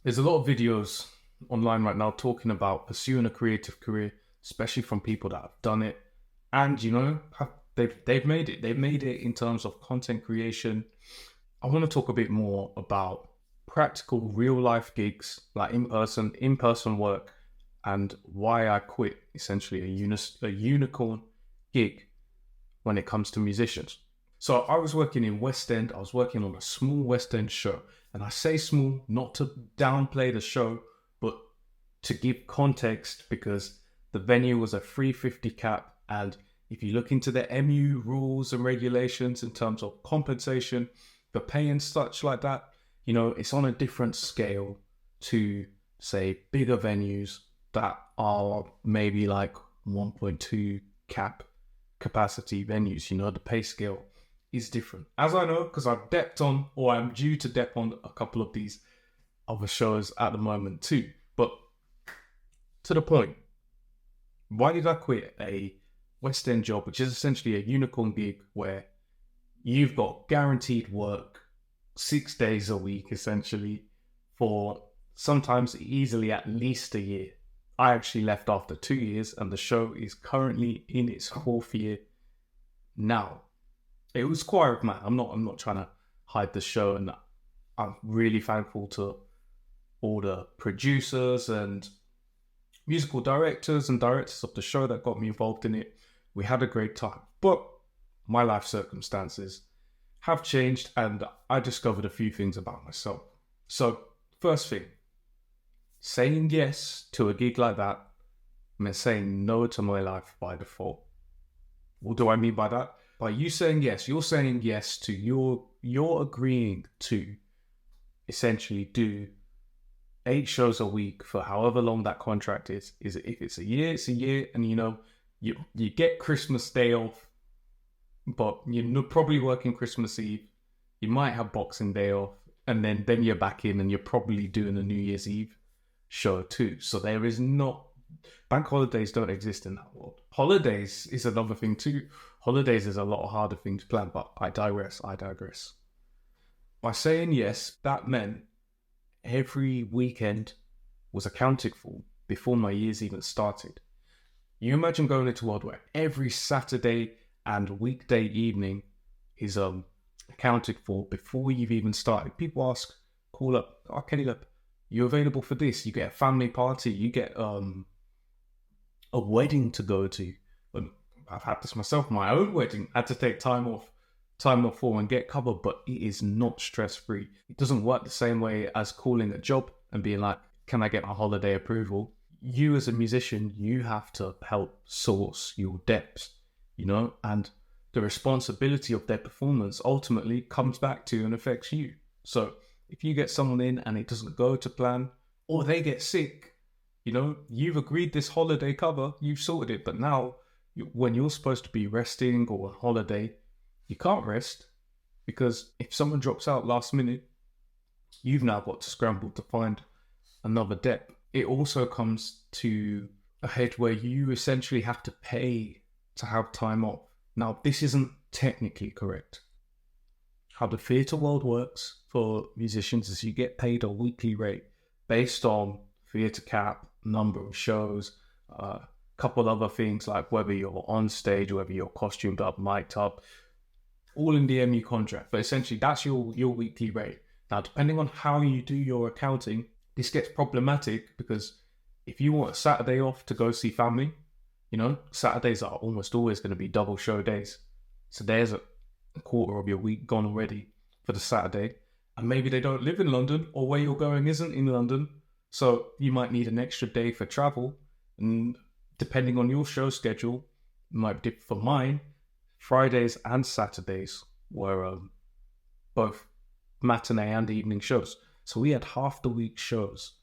There's a lot of videos online right now talking about pursuing a creative career, especially from people that have done it, and they've made it. They've made it in terms of content creation. I want to talk a bit more about practical, real life gigs, like in person work, and why I quit essentially a unicorn gig when it comes to musicians. So I was working in West End. I was working on a small West End show. And I say small, not to downplay the show, but to give context because the venue was a 350 cap. And if you look into the MU rules and regulations in terms of compensation for pay and such like that, it's on a different scale to, say, bigger venues that are maybe like 1.2 cap capacity venues. The pay scale is different. As I know, because I've depped on, or I'm due to dep on a couple of these other shows at the moment too. But to the point, why did I quit a West End job, which is essentially a unicorn gig where you've got guaranteed work 6 days a week, essentially, for sometimes easily at least a year. I actually left after 2 years, and the show is currently in its fourth year now. It was quiet, man. I'm not trying to hide the show, and I'm really thankful to all the producers and musical directors and directors of the show that got me involved in it. We had a great time, but my life circumstances have changed, and I discovered a few things about myself. So, first thing, saying yes to a gig like that meant saying no to my life by default. What do I mean by that? By you saying yes, you're saying yes to you're agreeing to essentially do 8 shows a week for however long that contract is. If it's a year, it's a year, and you get Christmas Day off, but you're probably working Christmas Eve. You might have Boxing Day off, and then you're back in, and you're probably doing a New Year's Eve show too. So there is not bank holidays don't exist in that world. Holidays is another thing too. Holidays is a lot harder thing to plan, but I digress. By saying yes, that meant every weekend was accounted for before my years even started. You imagine going into a world where every Saturday and weekday evening is accounted for before you've even started. People ask, call up, oh, Kenny, look, you available for this? You get a family party, you get a wedding to go to. I've had this myself, my own wedding. I had to take time off for and get covered, but it is not stress-free. It doesn't work the same way as calling a job and being like, can I get my holiday approval? You as a musician, you have to help source your debts, and the responsibility of their performance ultimately comes back to and affects you. So if you get someone in and it doesn't go to plan, or they get sick, you've agreed this holiday cover, you've sorted it, but now when you're supposed to be resting or on holiday, you can't rest because if someone drops out last minute, you've now got to scramble to find another debt. It also comes to a head where you essentially have to pay to have time off. Now, this isn't technically correct. How the theatre world works for musicians is you get paid a weekly rate based on theatre cap, number of shows, couple other things like whether you're on stage, whether you're costumed up, mic'd up, all in the MU contract. But essentially, that's your weekly rate. Now, depending on how you do your accounting, this gets problematic because if you want a Saturday off to go see family, Saturdays are almost always going to be double show days. So there's a quarter of your week gone already for the Saturday. And maybe they don't live in London, or where you're going isn't in London. So you might need an extra day for travel. And depending on your show schedule, it might differ. For mine, Fridays and Saturdays were both matinee and evening shows. So we had half the week shows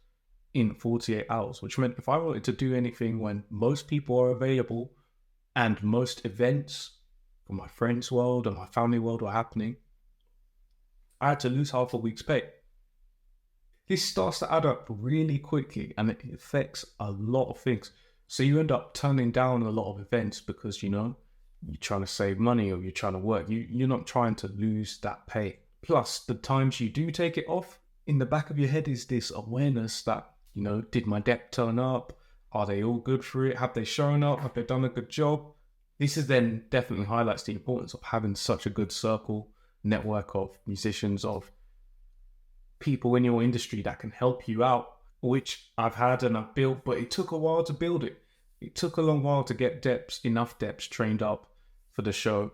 in 48 hours, which meant if I wanted to do anything when most people are available and most events from my friends' world and my family world were happening, I had to lose half a week's pay. This starts to add up really quickly and it affects a lot of things. So you end up turning down a lot of events because, you're trying to save money or you're trying to work. You're not trying to lose that pay. Plus, the times you do take it off, in the back of your head is this awareness that, did my debt turn up? Are they all good for it? Have they shown up? Have they done a good job? This is then definitely highlights the importance of having such a good circle, network of musicians, of people in your industry that can help you out, which I've had and I've built, but it took a while to build it. It took a long while to get enough depths trained up for the show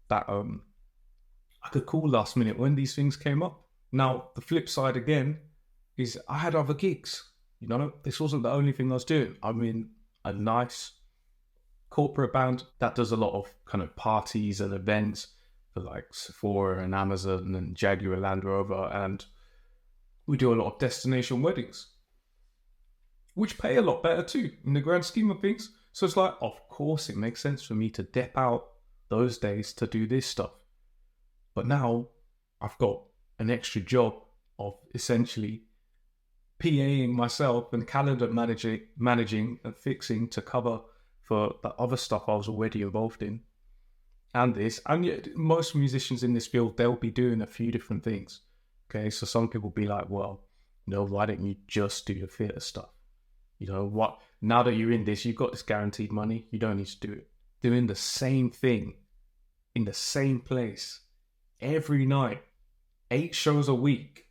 that I could call last minute when these things came up. Now, the flip side again is I had other gigs. This wasn't the only thing I was doing. I'm in a nice corporate band that does a lot of kind of parties and events for like Sephora and Amazon and Jaguar Land Rover, and we do a lot of destination weddings, which pay a lot better too in the grand scheme of things. So it's like, of course, it makes sense for me to dip out those days to do this stuff. But now I've got an extra job of essentially PAing myself and calendar managing and fixing to cover for the other stuff I was already involved in. And this, and yet most musicians in this field, they'll be doing a few different things. Okay, so some people be like, well, why don't you just do your theatre stuff? What? Now that you're in this, you've got this guaranteed money. You don't need to do it. Doing the same thing in the same place every night, 8 shows a week,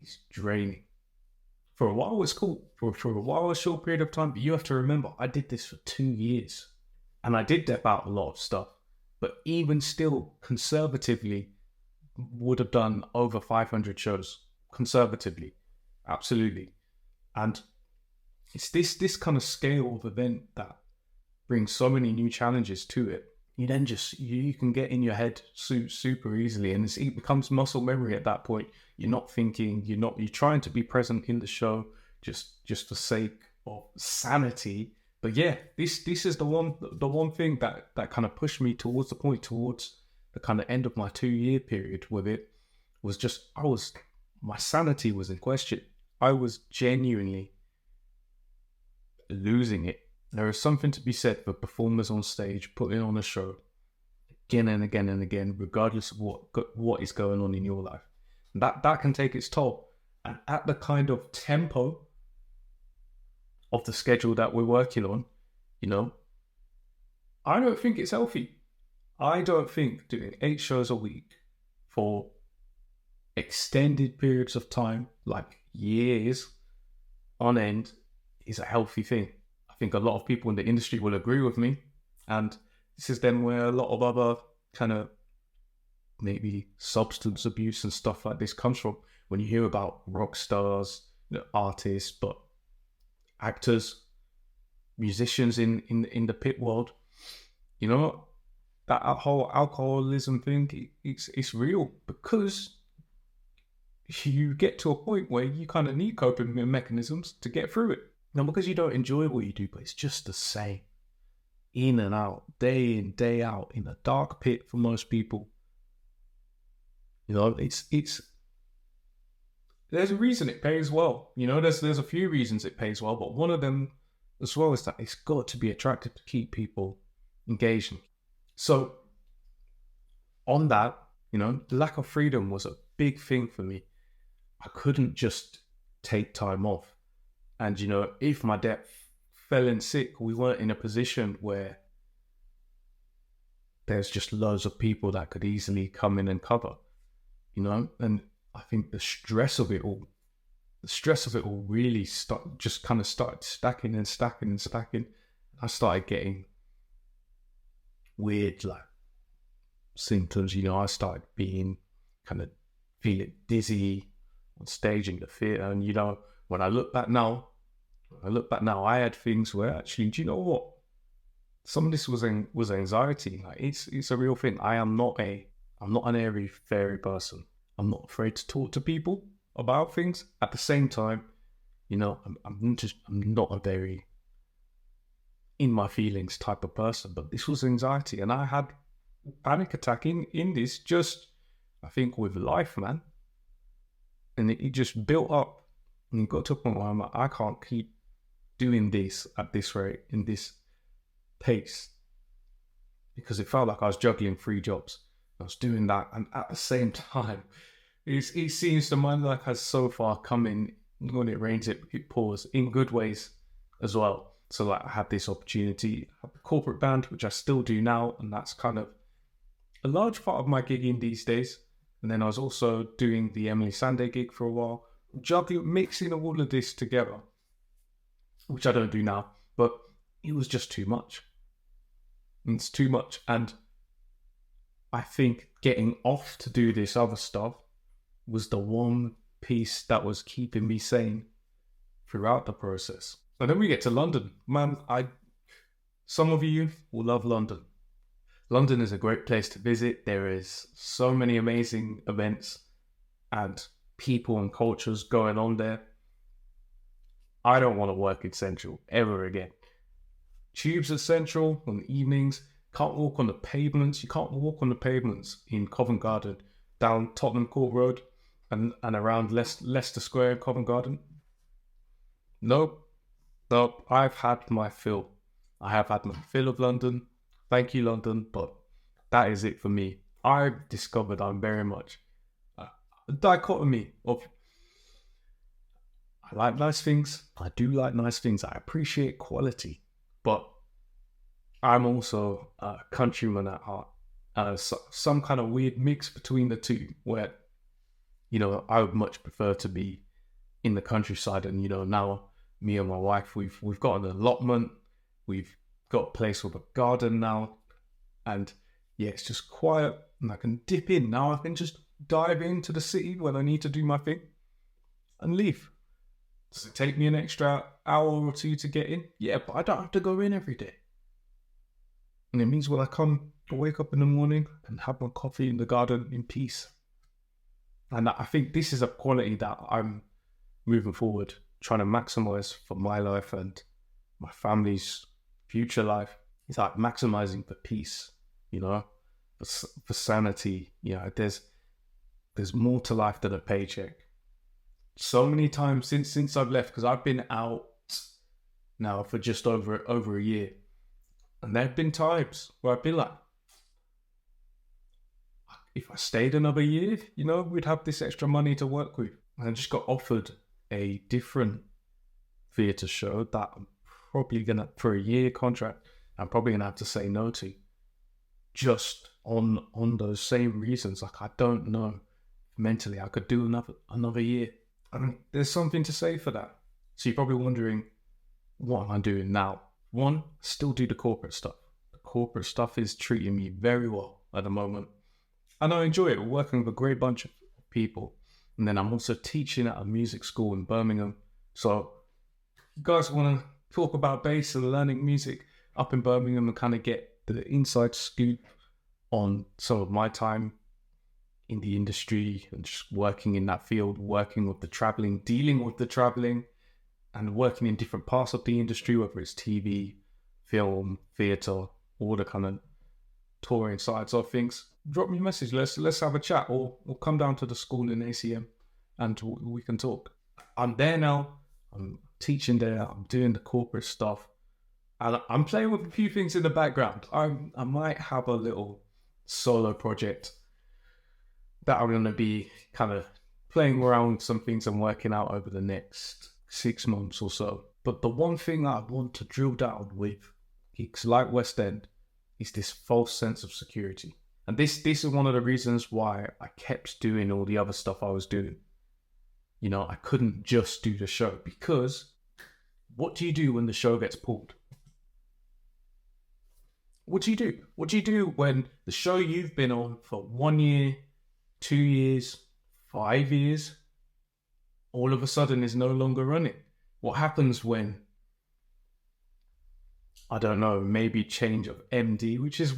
is draining. For a while, it's cool. For a while, a short period of time. But you have to remember, I did this for 2 years. And I did dip out a lot of stuff. But even still, conservatively, would have done over 500 shows. Conservatively. Absolutely. And it's this kind of scale of event that brings so many new challenges to it. You then you can get in your head super easily, and it becomes muscle memory at that point. You're not thinking, you're trying to be present in the show just for sake of sanity. But yeah, this is the one thing that kind of pushed me towards the kind of end of my 2-year period with it, was just my sanity was in question. I was genuinely losing it. There is something to be said for performers on stage putting on a show again and again and again, regardless of what is going on in your life. And that can take its toll. And at the kind of tempo of the schedule that we're working on, I don't think it's healthy. I don't think doing 8 shows a week for extended periods of time, like years on end, is a healthy thing. I think a lot of people in the industry will agree with me. And this is then where a lot of other kind of maybe substance abuse and stuff like this comes from. When you hear about rock stars, artists, but actors, musicians in the pit world, that whole alcoholism thing, it's real, because you get to a point where you kind of need coping mechanisms to get through it. Not because you don't enjoy what you do, but it's just the same. In and out, day in, day out, in a dark pit for most people. It's there's a reason it pays well. There's a few reasons it pays well, but one of them as well is that it's got to be attractive to keep people engaged. So on that, the lack of freedom was a big thing for me. I couldn't just take time off. And, if my dad fell in sick, we weren't in a position where there's just loads of people that could easily come in and cover, and I think the stress of it all really started stacking and stacking and stacking. I started getting weird, like, symptoms. I started being kind of feeling dizzy on stage in the theatre. And, when I look back now, I had things where actually, do you know what? Some of this was anxiety. Like, it's a real thing. I'm not an airy fairy person. I'm not afraid to talk to people about things. At the same time, I'm not a very in my feelings type of person. But this was anxiety, and I had panic attack in this, just I think with life, man. And it just built up, and it got to a point where I'm like, I can't keep doing this at this rate, in this pace, because it felt like I was juggling 3 jobs. I was doing that, and at the same time, it seems the my life has so far come in. When it rains, it pours in good ways as well. So like I had this opportunity, I have a corporate band, which I still do now, and that's kind of a large part of my gigging these days. And then I was also doing the Emily Sunday gig for a while, juggling, mixing all of this together, which I don't do now, but it was just too much. It's too much. And I think getting off to do this other stuff was the one piece that was keeping me sane throughout the process. And then we get to London. Man, some of you will love London. London is a great place to visit. There is so many amazing events and people and cultures going on there. I don't want to work in Central ever again. Tubes are Central on the evenings. Can't walk on the pavements. You can't walk on the pavements in Covent Garden down Tottenham Court Road and around Leicester Square, Covent Garden. Nope. I've had my fill. I have had my fill of London. Thank you, London, but that is it for me. I've discovered I'm very much a dichotomy of I like nice things. I do like nice things. I appreciate quality, but I'm also a countryman at heart. Some kind of weird mix between the two where, I would much prefer to be in the countryside. And, now me and my wife, we've got an allotment. We've got a place with a garden now. And yeah, it's just quiet and I can dip in. Now I can just dive into the city when I need to do my thing and leave. Does it take me an extra hour or two to get in? Yeah, but I don't have to go in every day. And it means when I wake up in the morning and have my coffee in the garden in peace. And I think this is a quality that I'm moving forward, trying to maximize for my life and my family's future life. It's like maximizing for peace, for sanity. There's more to life than a paycheck. So many times since I've left, because I've been out now for just over a year, and there have been times where I've been like, if I stayed another year, we'd have this extra money to work with. And I just got offered a different theatre show that I'm probably gonna, for a year contract, I'm probably gonna have to say no to, just on those same reasons. Like I don't know, mentally I could do another year. I mean, there's something to say for that. So you're probably wondering, what am I doing now? One, still do the corporate stuff. The corporate stuff is treating me very well at the moment. And I enjoy it, working with a great bunch of people. And then I'm also teaching at a music school in Birmingham. So if you guys want to talk about bass and learning music up in Birmingham and kind of get the inside scoop on some of my time in the industry and just working in that field, working with the traveling, dealing with the traveling, and working in different parts of the industry, whether it's TV, film, theatre, all the kind of touring sides of things, drop me a message. Let's have a chat, or come down to the school in ACM and we can talk. I'm there now. I'm teaching there. I'm doing the corporate stuff. And I'm playing with a few things in the background. I might have a little solo project that I'm going to be kind of playing around with some things I'm working out over the next 6 months or so. But the one thing I want to drill down with gigs like West End is this false sense of security. And this is one of the reasons why I kept doing all the other stuff I was doing. I couldn't just do the show, because what do you do when the show gets pulled? What do you do? What do you do when the show you've been on for 1 year, 2 years, 5 years, all of a sudden is no longer running? What happens when, I don't know, maybe change of MD, which is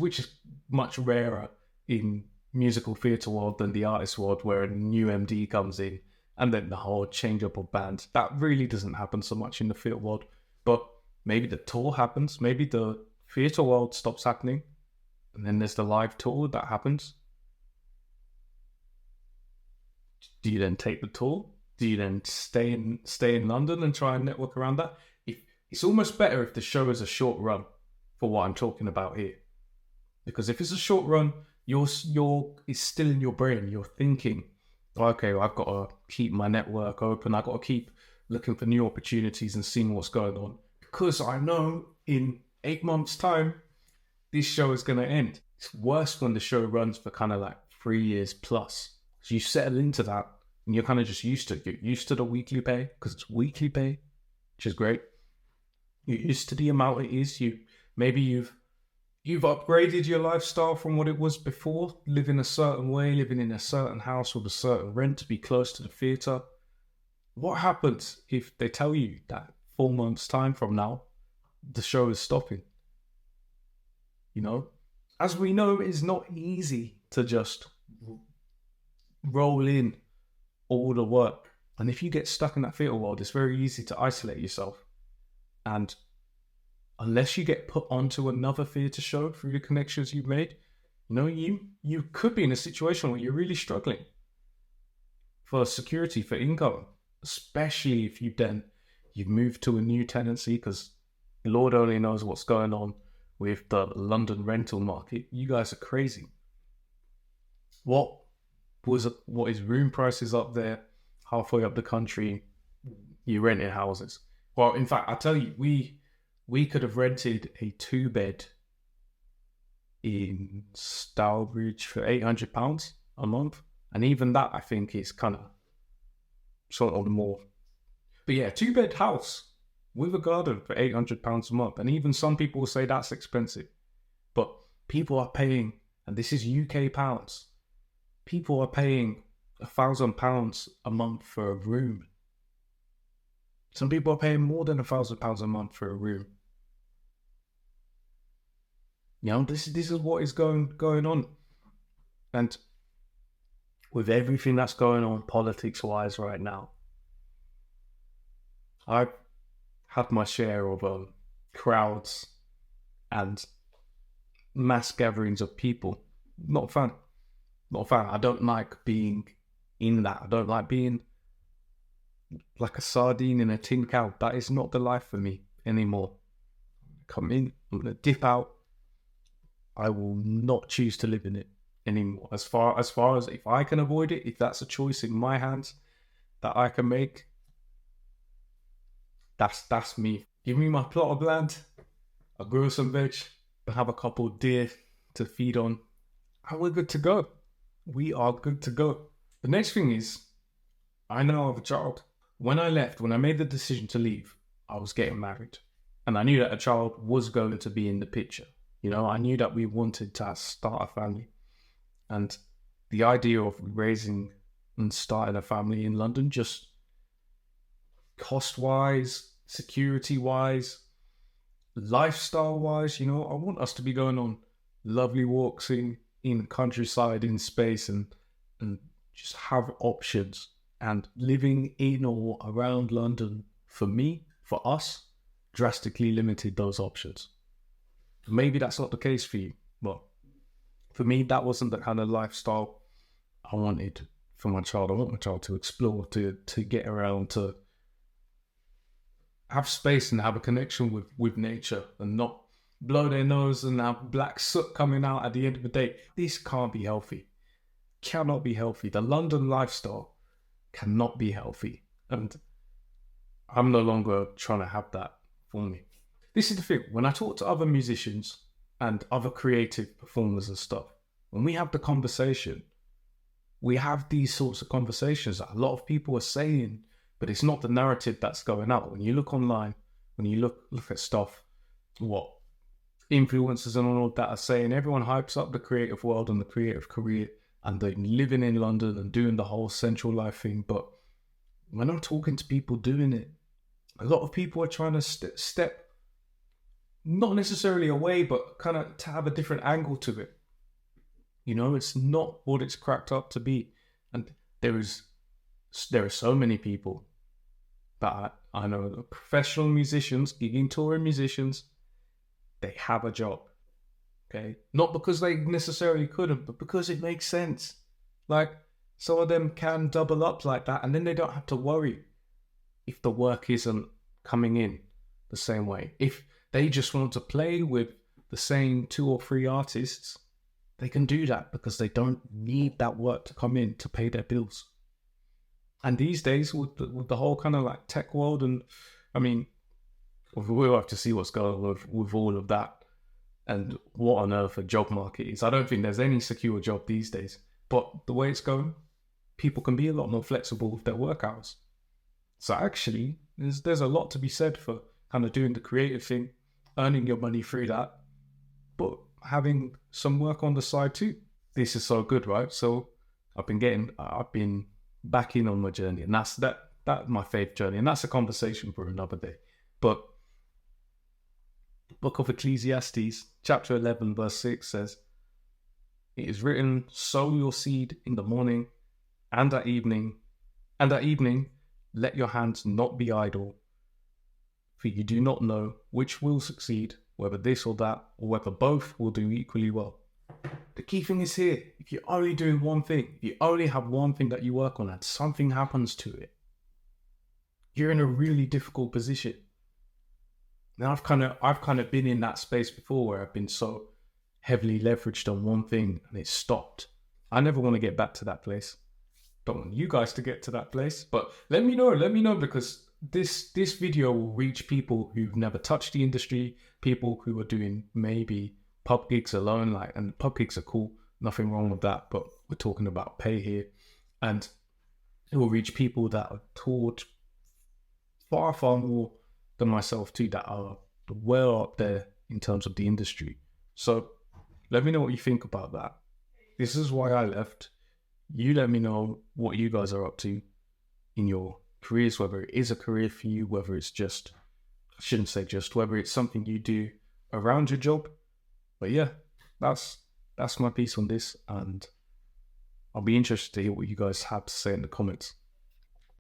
much rarer in musical theatre world than the artist world, where a new MD comes in and then the whole change up of bands. That really doesn't happen so much in the theatre world, but maybe the tour happens, maybe the theatre world stops happening, and then there's the live tour that happens. Do you then take the tour? Do you then stay in London and try and network around that? It's almost better if the show is a short run for what I'm talking about here. Because if it's a short run, it's still in your brain. You're thinking, Okay, well, I've got to keep my network open. I've got to keep looking for new opportunities and seeing what's going on because I know in 8 months' time this show is going to end. It's worse when the show runs for kind of like 3 years plus. So you settle into that and you're kind of just used to it. You're used to the weekly pay because it's weekly pay, which is great. You're used to the amount it is. You've upgraded your lifestyle from what it was before, living a certain way, living in a certain house with a certain rent to be close to the theatre. What happens if they tell you that 4 months' time from now, the show is stopping? You know, as we know, it's not easy to just roll in all the work. And if you get stuck in that theatre world, it's very easy to isolate yourself. And unless you get put onto another theatre show through the connections you've made, you could be in a situation where you're really struggling for security, for income, especially if you've moved to a new tenancy, because Lord only knows what's going on with the London rental market. You guys are crazy. What is room prices up there, halfway up the country? You rented houses. Well, in fact, I tell you, we could have rented a 2-bed in Stourbridge for £800 a month, and even that I think is kind of sort of more. But yeah, 2-bed house with a garden for £800 a month, and even some people will say that's expensive. But people are paying, and this is UK pounds. People are paying £1,000 a month for a room. Some people are paying more than £1,000 a month for a room. This is what is going on. And with everything that's going on politics-wise right now, I've had my share of crowds and mass gatherings of people. Not a fan. I don't like being in that. I don't like being like a sardine in a tin can. That is not the life for me anymore. Come in, I'm going to dip out. I will not choose to live in it anymore. As far as if I can avoid it, if that's a choice in my hands that I can make, that's me. Give me my plot of land, I'll grow some veg, have a couple of deer to feed on, and we're good to go. We are good to go. The next thing is, I now have a child. When I made the decision to leave, I was getting married. And I knew that a child was going to be in the picture. I knew that we wanted to start a family. And the idea of raising and starting a family in London, just cost-wise, security-wise, lifestyle-wise, I want us to be going on lovely walks in countryside, in space, and just have options. And living in or around London, for us, drastically limited those options. Maybe that's not the case for you, but for me, that wasn't the kind of lifestyle I wanted for my child. I want my child to explore, to get around, to have space and have a connection with nature, and not blow their nose and have black soot coming out at the end of the day. This can't be healthy. Cannot be healthy. The London lifestyle cannot be healthy. And I'm no longer trying to have that for me. This is the thing. When I talk to other musicians and other creative performers and stuff, when we have the conversation, we have these sorts of conversations that a lot of people are saying, but it's not the narrative that's going out. When you look online, when you look at stuff, what influencers and all of that are saying, everyone hypes up the creative world and the creative career and they're living in London and doing the whole central life thing. But when I'm talking to people doing it, a lot of people are trying to step not necessarily away, but kind of to have a different angle to it. It's not what it's cracked up to be. And there are so many people that I know, professional musicians, gigging touring musicians, they have a job. Okay? Not because they necessarily couldn't, but because it makes sense. Like, some of them can double up like that, and then they don't have to worry if the work isn't coming in the same way. If they just want to play with the same 2 or 3 artists, they can do that because they don't need that work to come in to pay their bills. And these days, with the whole kind of like tech world, and I mean, we'll have to see what's going on with all of that and what on earth a job market is. I don't think there's any secure job these days. But the way it's going, people can be a lot more flexible with their work hours. So actually, there's a lot to be said for kind of doing the creative thing, earning your money through that, but having some work on the side too. This is so good, right? So I've been back in on my journey, and that's my faith journey, and that's a conversation for another day. But Book of Ecclesiastes, chapter 11, verse 6 says, "It is written, sow your seed in the morning and at evening, let your hands not be idle, for you do not know which will succeed, whether this or that, or whether both will do equally well." The key thing is here, if you're only doing one thing, if you only have one thing that you work on and something happens to it, you're in a really difficult position. Now I've kind of been in that space before where I've been so heavily leveraged on one thing and it stopped. I never want to get back to that place. Don't want you guys to get to that place, but let me know because this video will reach people who've never touched the industry, people who are doing maybe pub gigs alone, and pub gigs are cool, nothing wrong with that, but we're talking about pay here, and it will reach people that are taught far more than myself too, that are well up there in terms of the industry. So let me know what you think about that. This is why I left. You let me know what you guys are up to in your careers, whether it is a career for you, whether it's just, I shouldn't say just, whether it's something you do around your job. But yeah, that's my piece on this, and I'll be interested to hear what you guys have to say in the comments.